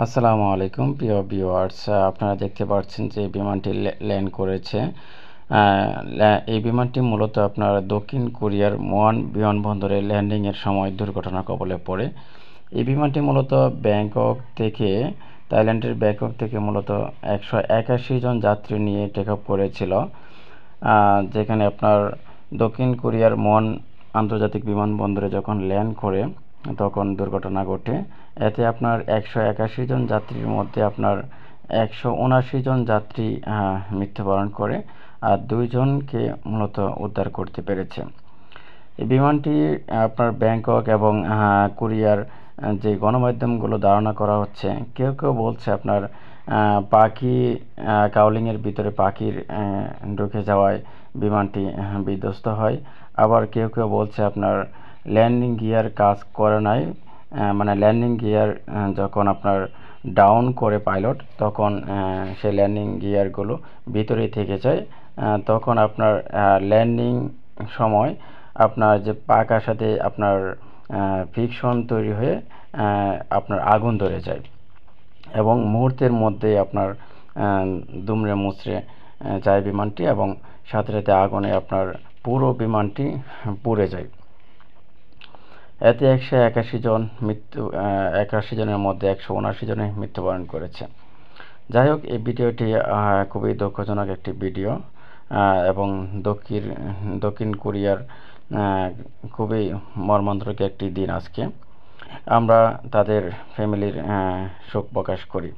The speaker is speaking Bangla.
আসসালামু আলাইকুম প্রিয় ভিউয়ার্স, আপনারা দেখতে পাচ্ছেন যে বিমানটি ল্যান্ড করেছে। এই বিমানটি মূলত আপনার দক্ষিণ কোরিয়ার মোয়ান বিমানবন্দরে ল্যান্ডিংয়ের সময় দুর্ঘটনার কবলে পড়ে। এই বিমানটি মূলত থাইল্যান্ডের ব্যাংকক থেকে মূলত 181 জন যাত্রী নিয়ে টেক অফ করেছিল, যেখানে আপনার দক্ষিণ কোরিয়ার মোয়ান আন্তর্জাতিক বিমানবন্দরে যখন ল্যান্ড করে তখন দুর্ঘটনা ঘটে। এতে আপনার 181 জন যাত্রীর মধ্যে আপনার 179 জন যাত্রী মৃত্যুবরণ করে, আর 2 জনকে মূলত উদ্ধার করতে পেরেছে। এই বিমানটি আপনার ব্যাংকক এবং কোরিয়ার যে গণমাধ্যমগুলো ধারণা করা হচ্ছে, কেউ কেউ বলছে আপনার পাখি কাউলিংয়ের ভিতরে পাখির ঢুকে যাওয়ায় বিমানটি বিধ্বস্ত হয়। আবার কেউ কেউ বলছে আপনার ল্যান্ডিং গিয়ার কাজ করে নাই, মানে ল্যান্ডিং গিয়ার যখন আপনার ডাউন করে পাইলট, তখন সেই ল্যান্ডিং গিয়ারগুলো ভিতরেই থেকে যায়। তখন আপনার ল্যান্ডিং সময় আপনার যে পাখার সাথে আপনার ফ্রিকশন তৈরি হয়ে আপনার আগুন ধরে যায় এবং মুহূর্তের মধ্যে আপনার দুমড়ে মুচড়ে যায় বিমানটি, এবং সাথে সাথে আগুনে আপনার পুরো বিমানটি পুড়ে যায়। এতে 81 জনের মধ্যে 179 জনের মৃত্যুবরণ করেছে। যাই হোক, এই ভিডিওটি খুবই দুঃখজনক একটি ভিডিও, এবং দক্ষিণ কোরিয়ার খুবই মর্মান্তিক একটি দিন আজকে। আমরা তাদের ফ্যামিলির শোক প্রকাশ করি।